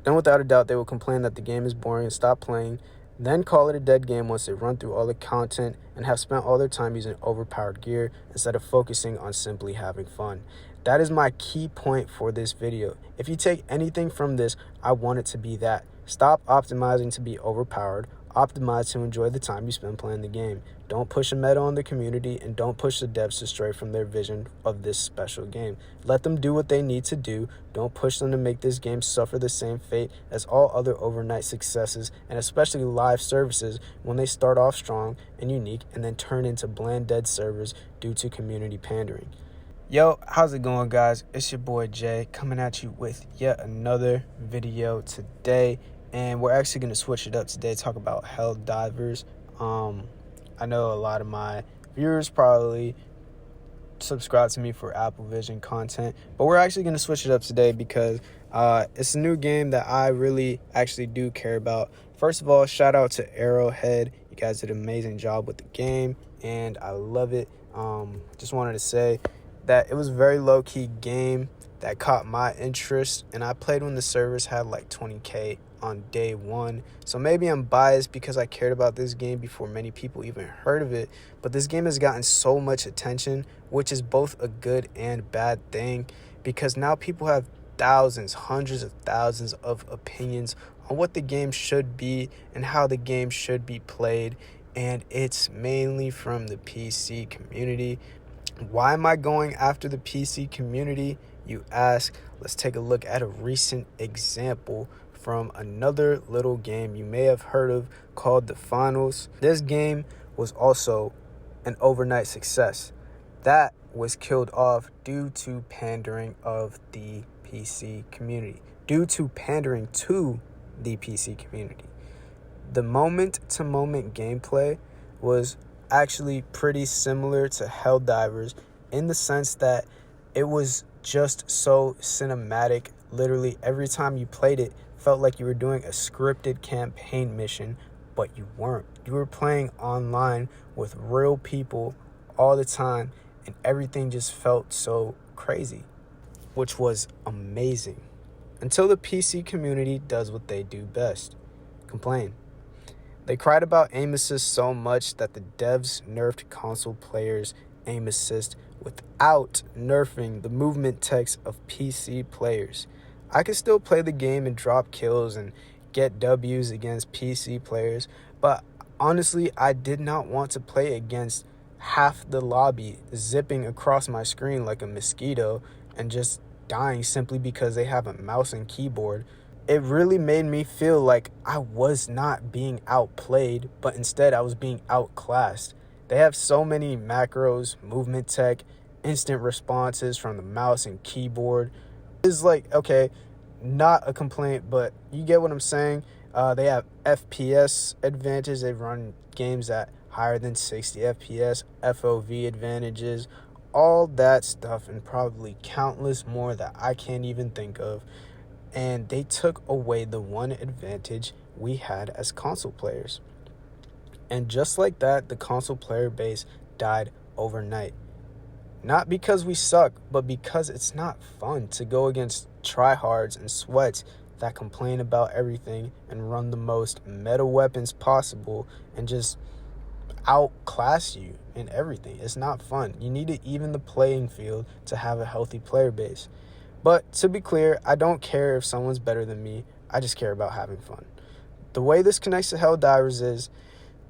Then without a doubt, they will complain that the game is boring and stop playing, then call it a dead game once they run through all the content and have spent all their time using overpowered gear instead of focusing on simply having fun. That is my key point for this video. If you take anything from this, I want it to be that. Stop optimizing to be overpowered. Optimize to enjoy the time you spend playing the game. Don't push a meta on the community, and don't push the devs to stray from their vision of this special game. Let them do what they need to do. Don't push them to make this game suffer the same fate as all other overnight successes, and especially live services, when they start off strong and unique and then turn into bland dead servers due to community pandering. Yo, how's it going, guys? It's your boy Jay coming at you with yet another video today. And we're actually going to switch it up today, talk about Helldivers. I know a lot of my viewers probably subscribe to me for Apple Vision content, but we're actually going to switch it up today because it's a new game that I really actually do care about. First of all, shout out to Arrowhead. You guys did an amazing job with the game, and I love it. Just wanted to say that it was a very low-key game that caught my interest, and I played when the servers had like 20K on day one. So maybe I'm biased because I cared about this game before many people even heard of it, but this game has gotten so much attention, which is both a good and bad thing, because now people have thousands, hundreds of thousands of opinions on what the game should be and how the game should be played, and it's mainly from the PC community. Why am I going after the PC community, you ask? Let's take a look at a recent example from another little game you may have heard of called The Finals. This game was also an overnight success that was killed off due to pandering of the PC community, due to pandering to the PC community. The moment-to-moment gameplay was actually pretty similar to Helldivers in the sense that it was just so cinematic. Literally every time you played it felt like you were doing a scripted campaign mission, but you weren't. You were playing online with real people all the time, and everything just felt so crazy, which was amazing. Until the PC community does what they do best: complain. They cried about aim assist so much that the devs nerfed console players' aim assist without nerfing the movement text of PC players. I could still play the game and drop kills and get W's against PC players, but honestly, I did not want to play against half the lobby zipping across my screen like a mosquito and just dying simply because they have a mouse and keyboard. It really made me feel like I was not being outplayed, but instead I was being outclassed. They have so many macros, movement tech, instant responses from the mouse and keyboard. It's like, okay, not a complaint, but you get what I'm saying. They have FPS advantage. They run games at higher than 60 FPS, FOV advantages, all that stuff, and probably countless more that I can't even think of. And they took away the one advantage we had as console players. And just like that, the console player base died overnight. Not because we suck, but because it's not fun to go against tryhards and sweats that complain about everything and run the most meta weapons possible and just outclass you in everything. It's not fun. You need to even the playing field to have a healthy player base. But to be clear, I don't care if someone's better than me. I just care about having fun. The way this connects to Helldivers is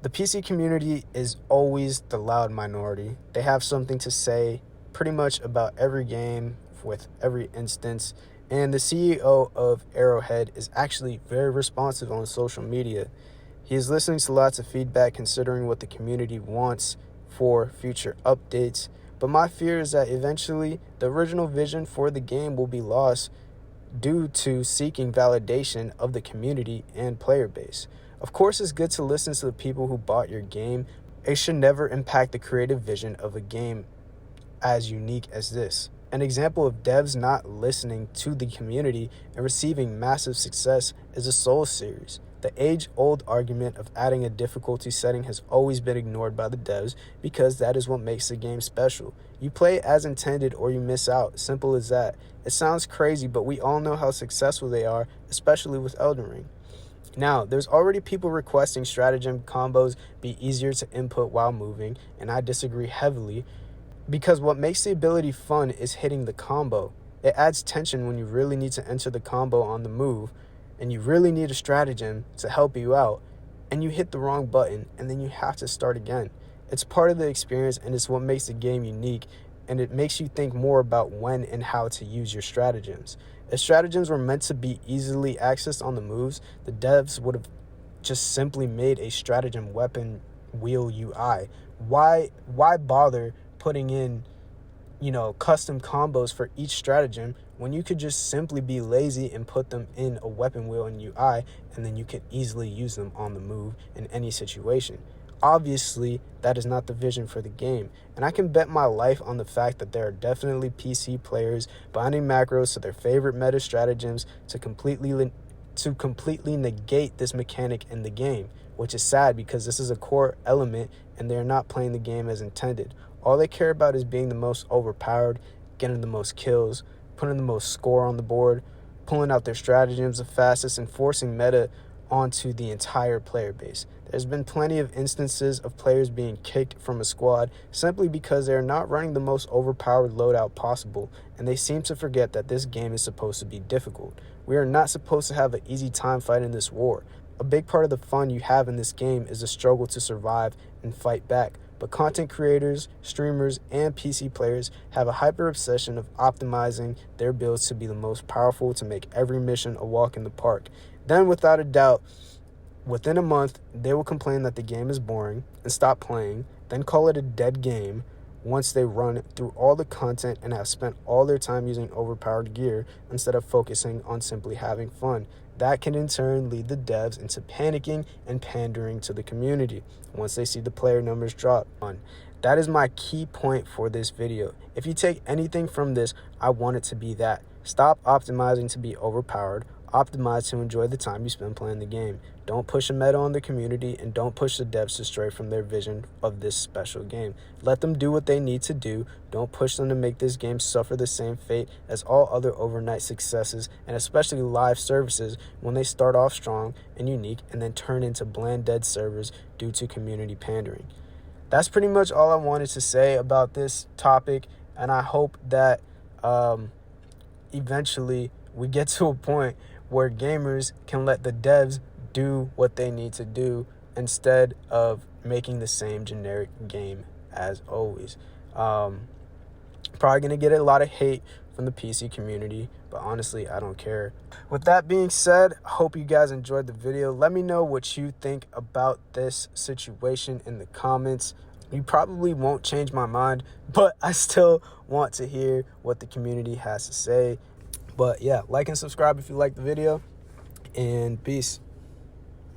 the PC community is always the loud minority. They have something to say pretty much about every game with every instance. And the CEO of Arrowhead is actually very responsive on social media. He is listening to lots of feedback, considering what the community wants for future updates. But my fear is that eventually the original vision for the game will be lost due to seeking validation of the community and player base. Of course, it's good to listen to the people who bought your game. It should never impact the creative vision of a game as unique as this. An example of devs not listening to the community and receiving massive success is the Souls series. The age-old argument of adding a difficulty setting has always been ignored by the devs because that is what makes the game special. You play it as intended or you miss out. Simple as that. It sounds crazy, but we all know how successful they are, especially with Elden Ring. Now, there's already people requesting stratagem combos be easier to input while moving, and I disagree heavily because what makes the ability fun is hitting the combo. It adds tension when you really need to enter the combo on the move, and you really need a stratagem to help you out, and you hit the wrong button, and then you have to start again. It's part of the experience, and it's what makes the game unique, and it makes you think more about when and how to use your stratagems. If stratagems were meant to be easily accessed on the moves, the devs would have just simply made a stratagem weapon wheel UI. Why bother putting in custom combos for each stratagem when you could just simply be lazy and put them in a weapon wheel in UI, and then you can easily use them on the move in any situation? Obviously, that is not the vision for the game, and I can bet my life on the fact that there are definitely PC players binding macros to their favorite meta stratagems to completely negate this mechanic in the game, which is sad because this is a core element and they're not playing the game as intended. All they care about is being the most overpowered, getting the most kills, putting the most score on the board, pulling out their stratagems the fastest, and forcing meta onto the entire player base. There's been plenty of instances of players being kicked from a squad simply because they're not running the most overpowered loadout possible, and they seem to forget that this game is supposed to be difficult. We are not supposed to have an easy time fighting this war. A big part of the fun you have in this game is the struggle to survive and fight back. But content creators, streamers, and PC players have a hyper obsession of optimizing their builds to be the most powerful to make every mission a walk in the park. Then, without a doubt, within a month, they will complain that the game is boring and stop playing, then call it a dead game once they run through all the content and have spent all their time using overpowered gear instead of focusing on simply having fun. That can in turn lead the devs into panicking and pandering to the community once they see the player numbers drop. That is my key point for this video. If you take anything from this, I want it to be that. Stop optimizing to be overpowered. Optimize to enjoy the time you spend playing the game. Don't push a meta on the community, and don't push the devs to stray from their vision of this special game. Let them do what they need to do. Don't push them to make this game suffer the same fate as all other overnight successes, and especially live services when they start off strong and unique and then turn into bland dead servers due to community pandering. That's pretty much all I wanted to say about this topic, and I hope that eventually we get to a point where gamers can let the devs do what they need to do instead of making the same generic game as always. Probably going to get a lot of hate from the PC community, but honestly, I don't care. With that being said, I hope you guys enjoyed the video. Let me know what you think about this situation in the comments. You probably won't change my mind, but I still want to hear what the community has to say. But yeah, like and subscribe if you like the video, and peace.